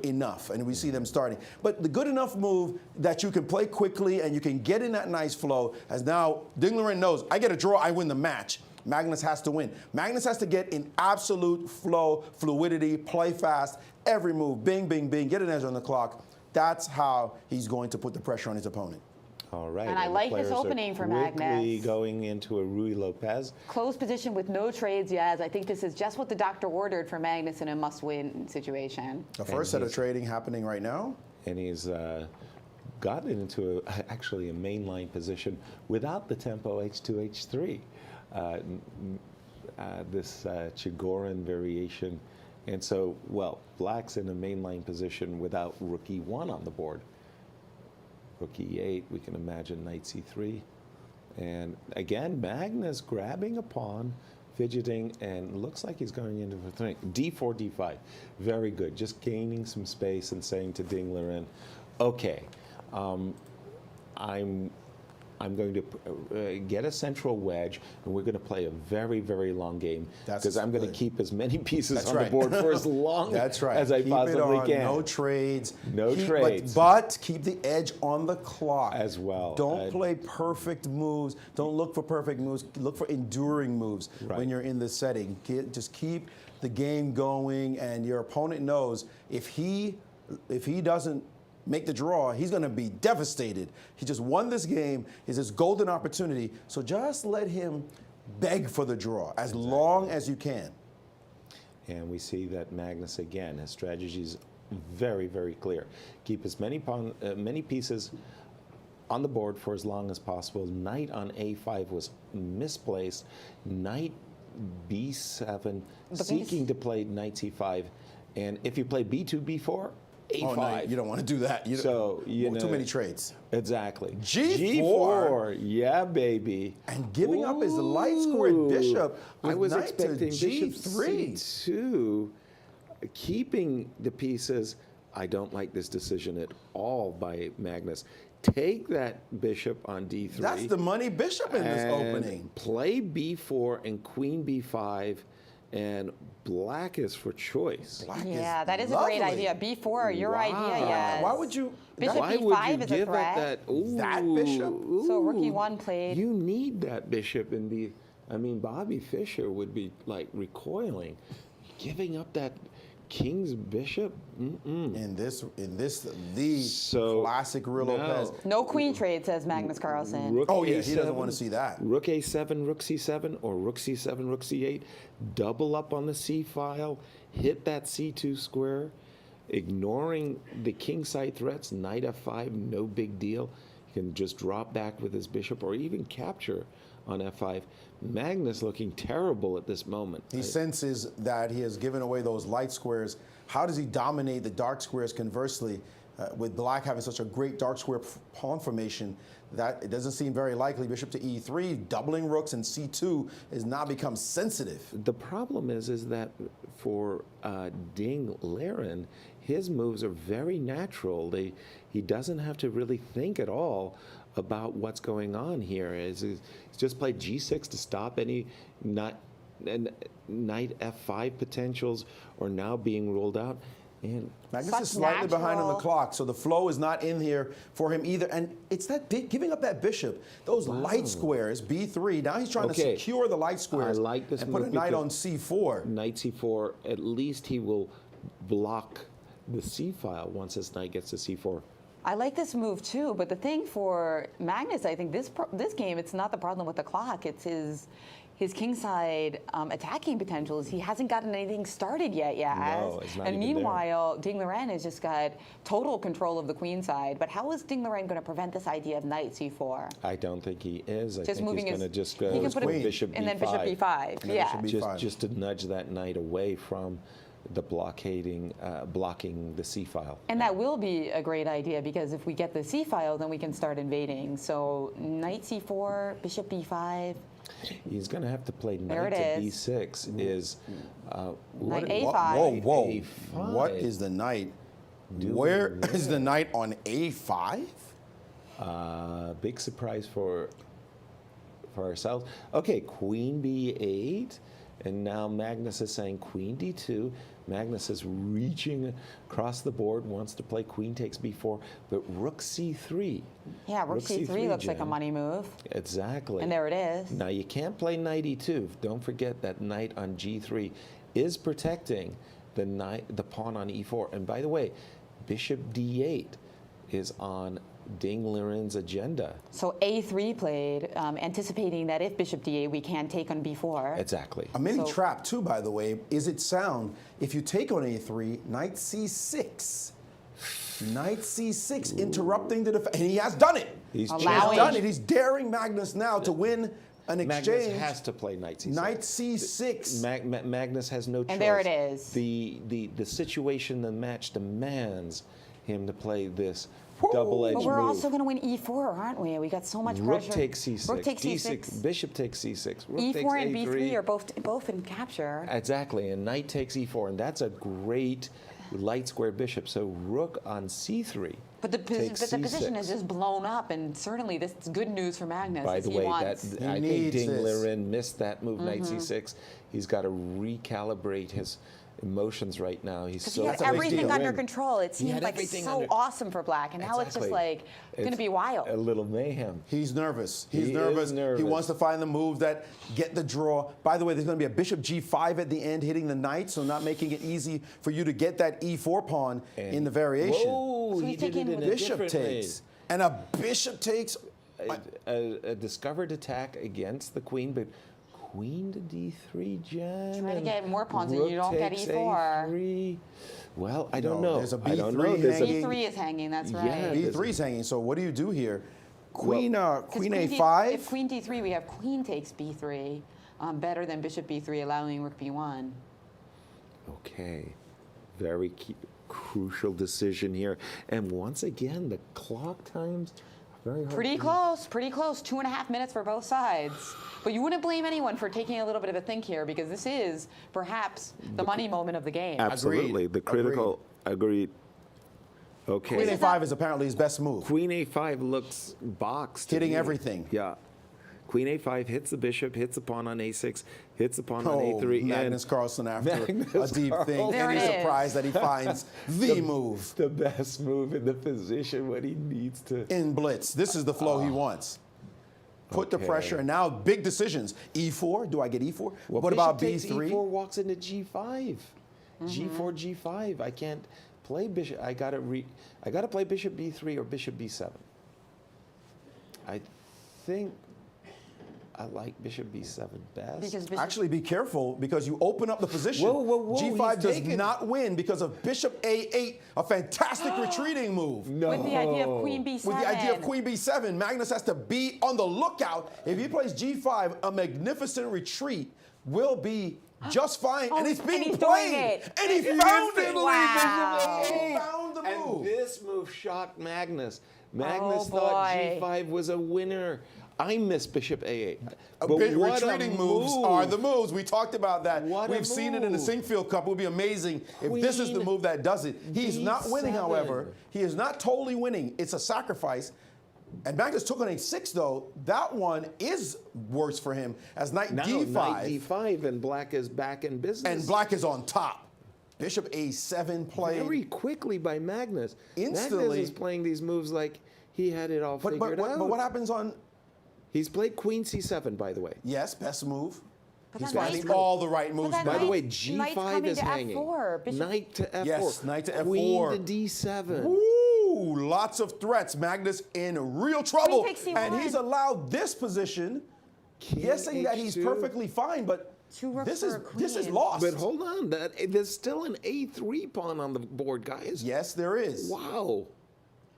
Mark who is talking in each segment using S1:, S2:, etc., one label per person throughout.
S1: enough, and we see them starting. But the good enough move that you can play quickly and you can get in that nice flow, as now Liren knows, I get a draw, I win the match. Magnus has to win. Magnus has to get in absolute flow, fluidity, play fast, every move, bing, bing, bing, get an edge on the clock. That's how he's going to put the pressure on his opponent.
S2: All right.
S3: And I like this opening for Magnus.
S2: Going into a Rui Lopez.
S3: Close position with no trades yet. I think this is just what the doctor ordered for Magnus in a must-win situation.
S1: The first set of trading happening right now.
S2: And he's gotten into actually a mainline position without the tempo H2, H3. This Chigorin variation. And so, well, black's in a mainline position without rook E1 on the board. Rook E8, we can imagine knight C3. And again, Magnus grabbing a pawn, fidgeting, and looks like he's going into a thing. D4, D5. Very good. Just gaining some space and saying to Liren, okay, I'm going to get a central wedge, and we're going to play a very, very long game because I'm going to keep as many pieces on the board for as long as I possibly can.
S1: No trades.
S2: No trades.
S1: But keep the edge on the clock.
S2: As well.
S1: Don't play perfect moves. Don't look for perfect moves. Look for enduring moves when you're in this setting. Just keep the game going, and your opponent knows if he doesn't make the draw, he's going to be devastated. He just won this game. It's his golden opportunity. So just let him beg for the draw as long as you can.
S2: And we see that Magnus, again, his strategy is very, very clear. Keep as many pieces on the board for as long as possible. Knight on A5 was misplaced. Knight B7, seeking to play knight C5. And if you play B2, B4, A5.
S1: Oh, no, you don't want to do that. Too many trades.
S2: Exactly.
S1: G4.
S2: Yeah, baby.
S1: And giving up his light squared bishop.
S2: I was
S1: knight
S2: expecting
S1: to
S2: bishop
S1: G3.
S2: C2, keeping the pieces. I don't like this decision at all by Magnus. Take that bishop on D3.
S1: That's the money bishop in this opening.
S2: Play B4 and queen B5. And black is for choice.
S3: That is a great idea. B4, your idea, yes.
S1: Why would you?
S3: Bishop B5 is a threat.
S1: That bishop?
S3: So rook E1 played.
S2: You need that bishop in the. I mean, Bobby Fischer would be like recoiling, giving up that king's bishop.
S1: In this, classic Rui Lopez.
S3: No queen trade, says Magnus Carlsen.
S2: Rook
S1: A7,
S2: he
S1: doesn't want to see that.
S2: Rook A7, Rook C7, or Rook C7, Rook C8. Double up on the C file. Hit that C2 square. Ignoring the kingside threats. Knight F5, no big deal. He can just drop back with his bishop, or even capture on F5. Magnus looking terrible at this moment.
S1: He senses that he has given away those light squares. How does he dominate the dark squares conversely? With black having such a great dark square pawn formation, that it doesn't seem very likely. Bishop to E3, doubling rooks, and C2 has now become sensitive.
S2: The problem is that for Liren, his moves are very natural. He doesn't have to really think at all about what's going on here. He's just played G6 to stop any knight F5 potentials are now being ruled out. And
S1: Magnus is slightly behind on the clock, so the flow is not in here for him either. And it's that giving up that bishop, those light squares, B3. Now he's trying to secure the light squares.
S2: I like this
S1: and put a knight on C4.
S2: Knight C4. At least he will block the C file once his knight gets to C4.
S3: I like this move too, but the thing for Magnus, I think this game, it's not the problem with the clock. It's his kingside attacking potentials. He hasn't gotten anything started yet,
S2: No, it's not
S3: and
S2: even
S3: meanwhile, Liren has just got total control of the queen side. But how is Liren going to prevent this idea of knight C4?
S2: I don't think he is. I
S3: Just
S2: think
S3: moving
S2: he's going to just go bishop B5.
S3: And then bishop B5. Yeah.
S2: Just to nudge that knight away from the blocking the C file.
S3: And that will be a great idea, because if we get the C file, then we can start invading. So knight C4, bishop B5.
S2: He's going to have to play knight to B6.
S3: Knight A5.
S1: Whoa. A5. What is the knight? Where is the knight on A5?
S2: Big surprise for ourselves. Okay, queen B8. And now Magnus is saying queen d2. Magnus is reaching across the board, wants to play queen takes b4, but rook c3.
S3: Yeah, rook c3 looks like a
S2: Jen.
S3: money move.
S2: Exactly.
S3: And there it is.
S2: Now you can't play knight e2. Don't forget that knight on g3 is protecting the pawn on e4. And by the way, bishop d8 is on Ding Liren's agenda.
S3: So a3 played, anticipating that if bishop d8, we can take on b4.
S2: Exactly.
S1: A mini
S3: So-
S1: trap too, by the way. Is it sound if you take on a3, knight c6? Knight c6, interrupting the defense. And he has done it.
S2: He's
S1: He has
S3: Allowing-
S1: done it. He's daring Magnus now to win an
S2: Magnus
S1: exchange.
S2: has to play knight c6.
S1: Knight c6.
S2: Magnus has no choice.
S3: And there it is.
S2: The situation, the match demands him to play this double-edged
S3: But
S2: move.
S3: we're also going to win e4, aren't we? We got so much
S2: Rook
S3: pressure.
S2: takes c6.
S3: Rook takes
S2: d6.
S3: c6.
S2: Bishop takes c6. Rook takes
S3: E4 and
S2: a3.
S3: b3 are both in capture.
S2: Exactly, and knight takes e4, and that's a great light square bishop. So rook on c3.
S3: But the
S2: takes
S3: position
S2: c6.
S3: is just blown up, and certainly this is good news for Magnus.
S2: By
S3: as
S2: the
S3: he
S2: way,
S3: wants.
S1: He
S2: I think
S1: needs
S2: Ding
S1: this.
S2: Liren missed that move, knight c6. He's got to recalibrate his emotions right now. He's
S3: Because
S2: so
S3: he had
S1: That's a big
S3: everything
S1: deal.
S3: under control. It
S2: He
S3: seemed
S2: had
S3: like
S2: everything
S3: so
S2: under-
S3: awesome for Black, and now it's just
S2: Exactly.
S3: like going to be wild.
S2: A little mayhem.
S1: He's nervous. He's
S2: He is
S1: nervous.
S2: nervous.
S1: He wants to find the move that get the draw. By the way, there's going to be a bishop g5 at the end, hitting the knight, so not making it easy for you to get that e4 pawn in the variation.
S2: Whoa,
S3: So
S2: he
S3: he's
S2: did it
S3: taking
S2: in a
S1: Bishop
S2: different
S1: takes. And a bishop takes.
S2: a discovered attack against the queen, but queen to d3, Jen.
S3: Try to
S2: and
S3: get more pawns and
S2: rook
S3: you don't get
S2: takes
S3: E4.
S2: A3. Well, I don't
S1: No,
S2: know.
S1: there's a
S2: I don't
S1: B3
S2: know. There's a
S1: hanging.
S3: B3 is hanging. That's right.
S2: Yeah.
S1: b3's hanging. So what do you do here? Queen,
S3: 'Cause
S1: queen
S3: D-
S1: a5.
S3: If queen d3, we have queen takes b3, better than bishop b3, allowing rook b1.
S2: Okay, very crucial decision here. And once again, the clock times are very hard.
S3: Pretty close, pretty close. 2.5 minutes for both sides. But you wouldn't blame anyone for taking a little bit of a think here, because this is perhaps the money moment of the game.
S2: Absolutely,
S1: Agreed.
S2: the critical. Agreed. Okay.
S1: Queen
S3: This is
S1: a5 is apparently his best move.
S2: Queen a5 looks boxed. to
S1: Hitting
S2: me.
S1: everything.
S2: Yeah. Queen a5 hits the bishop, hits the pawn on a6, hits the pawn on
S1: Oh,
S2: a3.
S1: Magnus
S2: and
S1: Carlsen after
S2: Magnus
S1: a deep thing.
S2: Carlsen.
S3: There
S1: And he's
S3: it is.
S1: surprised that he finds the move
S2: the best move in the position when he needs to.
S1: in blitz. This is the flow he wants. Put the
S2: Okay.
S1: pressure, and now big decisions. E4, do I get E4?
S2: Well,
S1: What
S2: bishop
S1: about
S2: takes
S1: B3?
S2: E4 walks into G5. G4, G5. I can't play bishop. I gotta play bishop B3 or bishop B7. I think I like bishop B7 best.
S3: Because bishop,
S1: Actually, be careful because you open up the position.
S2: Whoa, whoa, whoa,
S1: G5
S2: he's
S1: does
S2: taken-
S1: not win because of bishop A8, a fantastic retreating move.
S2: no.
S3: with the idea of queen b7.
S1: With the idea of queen b7, Magnus has to be on the lookout. If he plays g5, a magnificent retreat will be just fine.
S3: Oh,
S1: and it's being
S3: and he's doing
S1: played.
S3: it.
S1: And he found it.
S3: Wow.
S1: He found the
S2: And
S1: move.
S2: this move shocked Magnus. Magnus
S3: Oh,
S2: thought
S3: boy.
S2: G5 was a winner. I miss bishop A8. But what a
S1: Retreating moves
S2: move.
S1: are the moves. We talked about that.
S2: What a
S1: We've seen it in the
S2: move.
S1: Sinquefeld Cup. It would be amazing if this is the
S2: Queen
S1: move that does it. He's not winning,
S2: B7.
S1: however. He is not totally winning. It's a sacrifice. And Magnus took on a6, though. That one is worse for him as knight
S2: Now
S1: d5.
S2: knight D5 and black is back in business.
S1: And black is on top. Bishop a7 played.
S2: Very quickly by Magnus.
S1: Instantly.
S2: Magnus is playing these moves like he had it all
S1: but
S2: figured out.
S1: what happens on,
S2: He's played queen c7, by the way.
S1: yes, best move.
S3: But
S1: He's
S3: that
S1: finding
S3: knight's
S1: all the right moves.
S3: that
S2: By the way,
S3: knight's coming
S2: g5 is
S3: to
S2: hanging.
S3: F4. Bishop-
S2: Knight to f4.
S1: Yes, knight to F4.
S2: Queen to d7.
S1: Ooh, lots of threats. Magnus in real trouble.
S3: takes C1.
S1: And he's allowed this position, guessing that he's
S2: H2.
S1: perfectly fine, but
S3: Two rooks
S1: this
S3: for a
S1: is
S3: queen.
S1: lost.
S2: But hold on, there's still an a3 pawn on the board, guys.
S1: Yes, there is.
S2: Wow.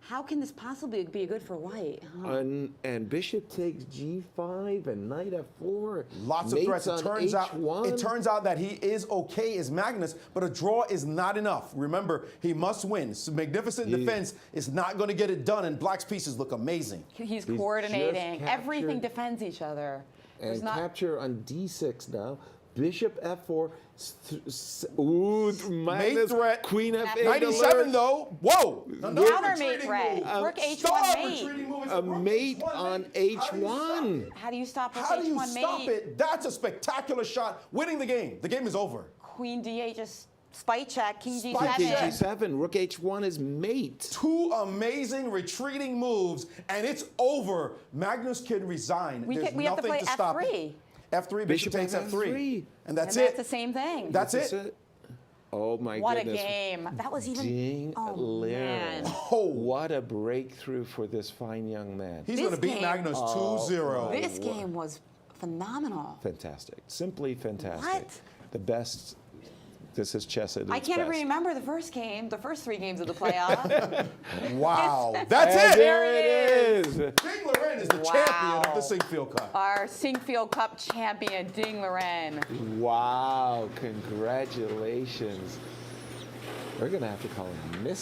S3: How can this possibly be good for white? Huh?
S2: And bishop takes g5 and knight f4.
S1: Lots of
S2: mates
S1: threats.
S2: on h1.
S1: It turns out that he is okay as Magnus, but a draw is not enough. Remember, he must win. So magnificent defense is not going to get it done, and Black's pieces look amazing.
S3: He's
S2: just
S3: coordinating.
S2: captured-
S3: Everything defends each other. There's
S2: And
S3: not.
S2: capture on d6 now. Bishop F4. Ooh, Magnus,
S1: threat.
S2: Queen F8.
S1: 97
S2: alert.
S1: though. Whoa.
S3: Countermate threat. Rook
S1: Stop
S3: H1 mate.
S1: retreating move. It's
S2: A
S1: rook
S2: mate
S1: H1
S2: on
S1: mate. How do you stop
S2: H1.
S1: it?
S3: How do you stop Rook
S1: How do you
S3: H1
S1: stop
S3: mate?
S1: it? That's a spectacular shot. Winning the game. The game is over.
S3: Queen D8 just spite check. King G7.
S1: Spite
S2: King
S1: check.
S2: G7. Rook H1 is mate.
S1: Two amazing retreating moves, and it's over. Magnus can resign.
S3: We
S1: There's
S3: have to
S1: nothing
S3: play
S1: to stop
S3: F3.
S1: it. F3, Bishop takes F3.
S2: F3.
S1: And that's
S3: And
S1: it.
S3: that's the same thing.
S1: That's
S2: That's
S1: it.
S2: Oh my
S3: What
S2: goodness.
S3: a game. That was even.
S2: Ding
S3: oh,
S2: Liren.
S3: man.
S1: Oh,
S2: What a breakthrough for this fine young man.
S1: he's
S3: This
S1: going to beat
S3: game-
S1: Magnus 2-0.
S3: This game was phenomenal.
S2: Fantastic. Simply fantastic.
S3: What?
S2: The best. This is chess at its
S3: I can't
S2: best.
S3: even remember the first game, the first 3 games of the playoff.
S1: Wow. That's
S2: And
S1: it.
S2: there it is.
S1: Ding Liren is the champion of the Sinquefeld Cup.
S3: Our Sinquefeld Cup champion, Ding Liren.
S2: Wow. Congratulations. We're going to have to call him Miss